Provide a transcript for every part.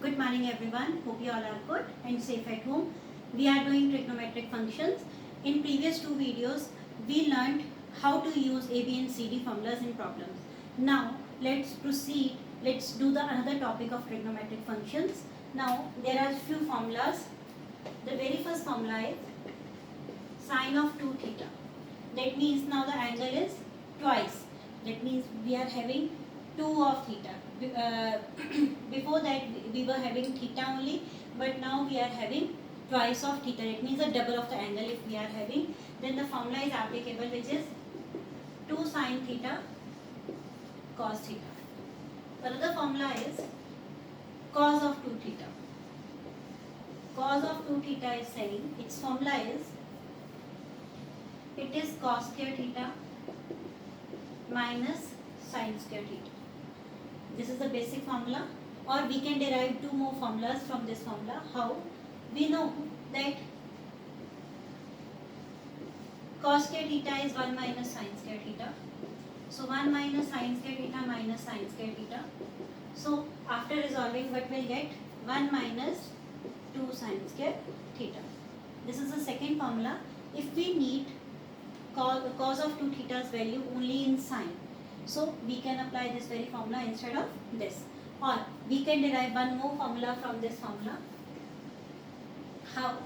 Good morning everyone. Hope you all are good and safe at home. We are doing trigonometric functions. In previous two videos, we learned how to use A, B and C, D formulas in problems. Now let's proceed. Let's do the another topic of trigonometric functions. Now there are few formulas. The very first formula is sine of 2 theta. That means now the angle is twice. That means we are having 2 of theta. Before that we were having theta only, but now we are having twice of theta. It means a double of the angle if we are having. Then the formula is applicable, which is 2 sine theta cos theta. Another formula is cos of 2 theta. Cos of 2 theta is saying its formula is it is cos square theta minus sin square theta. This is the basic formula, or we can derive two more formulas from this formula. How? We know that cos square theta is 1 minus sin square theta. So 1 minus sin square theta minus sin square theta. So after resolving, what we'll get? 1 minus 2 sin square theta. This is the second formula. If we need cos of 2 theta's value only in sine, so we can apply this very formula instead of this, or we can derive one more formula from this formula. How?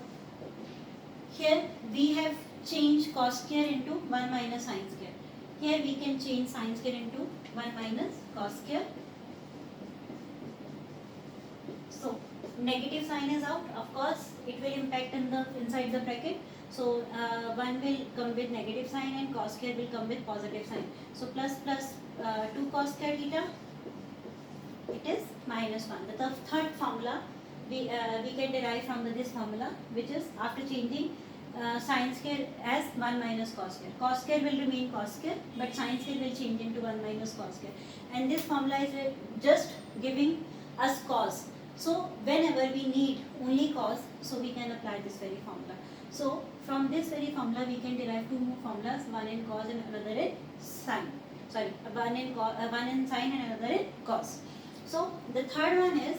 Here we have changed cos square into 1 minus sin square. Here we can change sin square into 1 minus cos square. So negative sign is out. Of course, it will impact in the inside the bracket. So 1 will come with negative sign and cos square will come with positive sign. So plus 2 cos square theta, it is minus 1. The third formula we can derive from this formula, which is after changing sin square as 1 minus cos square. Cos square will remain cos square, but sin square will change into 1 minus cos square. And this formula is just giving us cos. So whenever we need only cos, so we can apply this very formula. So from this very formula we can derive two more formulas, one in cos and another in sin. Sorry, one in sin and another in cos. So the third one is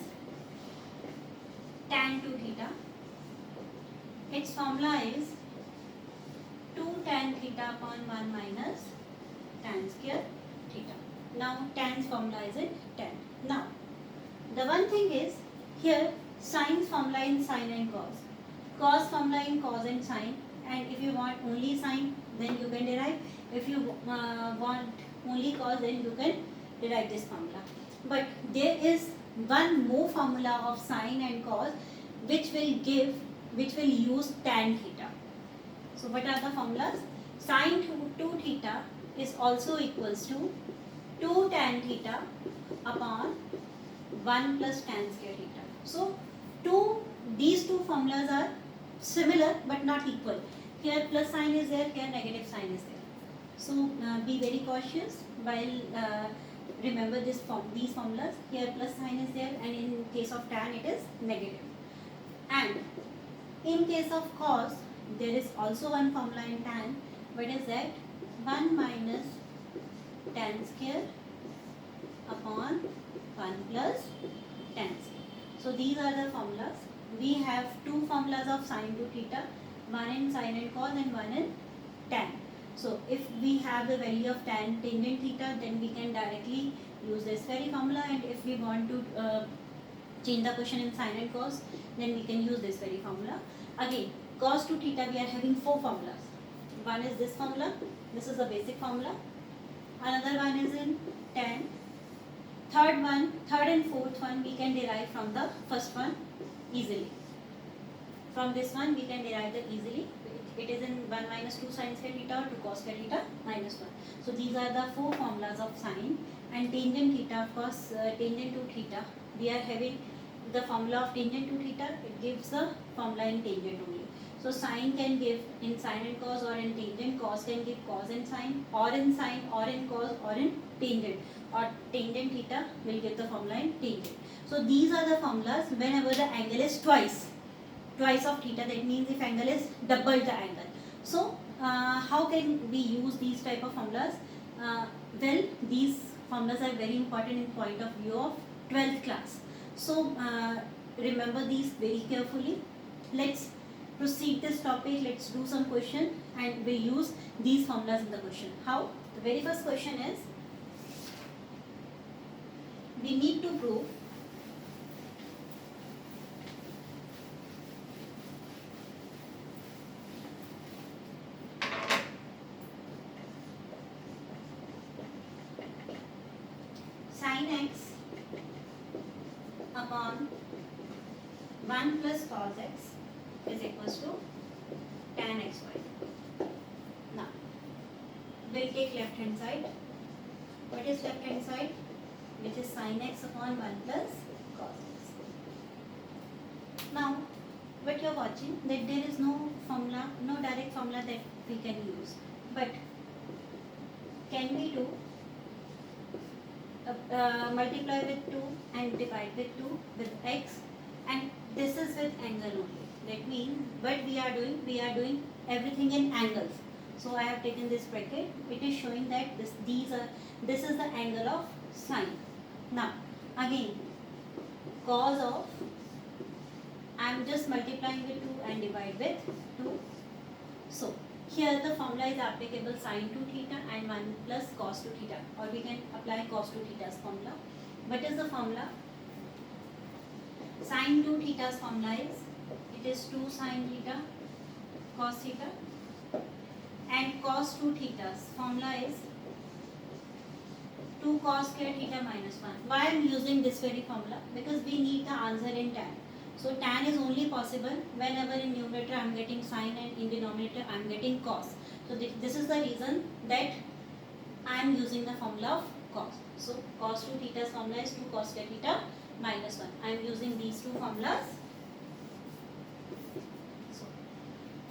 tan 2 theta. Its formula is 2 tan theta upon 1 minus tan square theta. Now tan's formula is in tan. Now the one thing is here sine's formula in sin and cos formula in cos and sin, and if you want only sin, then you can derive. If you want only cos, then you can derive this formula. But there is one more formula of sin and cos which will use tan theta. So what are the formulas? Sin 2 theta is also equals to 2 tan theta upon 1 plus tan square theta. So these two formulas are similar but not equal. Here plus sign is there, here negative sign is there. So be very cautious while remember these formulas. Here plus sign is there, and in case of tan it is negative. And in case of cos, there is also one formula in tan. What is that? 1 minus tan square upon 1 plus tan square. So these are the formulas. We have two formulas of sin 2 theta, one in sin and cos and one in tan. So if we have the value of tan tangent theta, then we can directly use this very formula, and if we want to change the question in sin and cos, then we can use this very formula. Again, cos 2 theta, we are having four formulas. One is this formula, this is the basic formula. Another one is in tan. Third and fourth one we can derive from the first one easily. From this one we can derive that easily. It is in 1 minus 2 sin square theta or 2 cos square theta minus 1. So these are the four formulas of sine. And tangent theta, of course, tangent 2 theta, we are having the formula of tangent 2 theta. It gives the formula in tangent only. So sine can give in sine and cos, or in tangent. Cos can give cos and sine, or in sine, or in cos, or in tangent. Or tangent theta will give the formula in tangent. So these are the formulas whenever the angle is twice of theta. That means if angle is double the angle. So how can we use these type of formulas? Well, these formulas are very important in point of view of 12th class. So remember these very carefully. Let's proceed this topic. Let's do some question and we use these formulas in the question. How? The very first question is, we need to prove sin x upon 1 plus cos x is equals to tan xy. Now, we'll take left hand side. What is left hand side? Which is sin x upon 1 plus cos x. Now, what you are watching, that there is no formula, no direct formula that we can use. But can we do multiply with 2 and divide with 2 with x, and this is with angle only. That means what we are doing everything in angles. So I have taken this bracket. It is showing that this is the angle of sine. Now again, cos of, I am just multiplying with 2 and divide with 2. So here the formula is applicable sin 2 theta and 1 plus cos 2 theta, or we can apply cos 2 theta's formula. What is the formula? Sin 2 theta's formula is, it is 2 sin theta cos theta, and cos 2 theta's formula is 2 cos square theta minus 1. Why I am using this very formula? Because we need the answer in tan. So tan is only possible whenever in numerator I am getting sin and in denominator I am getting cos. So this is the reason that I am using the formula of cos. So cos 2 theta's formula is 2 cos square theta minus 1. I am using these two formulas. So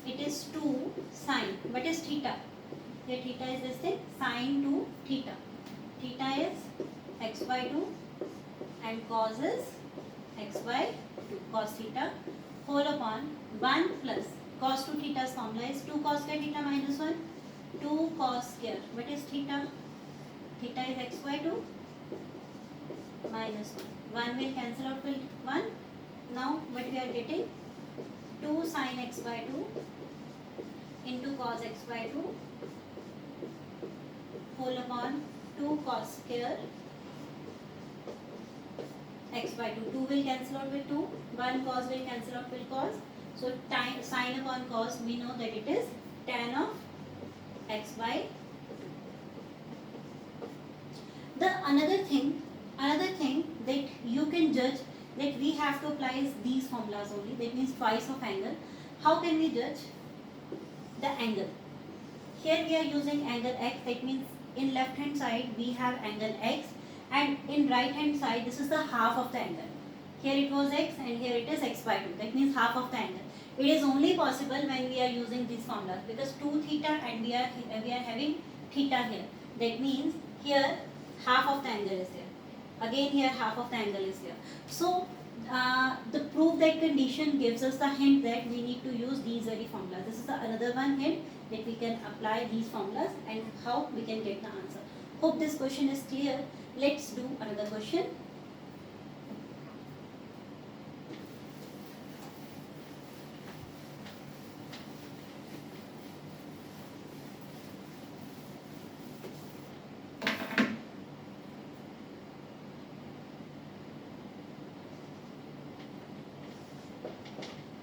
it is 2 sin. What is theta? Here theta is this thing, sin 2 theta. Theta is x by 2 and cos is x by 2 cos theta whole upon 1 plus cos 2 theta's formula is 2 cos square theta minus 1, 2 cos square. What is theta? Theta is x by 2 minus 1. 1 will cancel out with 1. Now what we are getting? 2 sin x by 2 into cos x by 2 whole upon 2 cos square x by 2. 2 will cancel out with 2. 1 cos will cancel out with cos. So sin upon cos, we know that it is tan of x by 2. The another thing that you can judge, that we have to apply these formulas only. That means twice of angle. How can we judge the angle? Here we are using angle x. That means in left hand side we have angle x, and in right hand side this is the half of the angle. Here it was x and here it is x by 2. That means half of the angle. It is only possible when we are using these formulas, because 2 theta and we are having theta here. That means here half of the angle is there. Again here half of the angle is there. So the proof that condition gives us the hint that we need to use these very formulas. This is the another one hint that we can apply these formulas and how we can get the answer. Hope this question is clear. Let's do another question.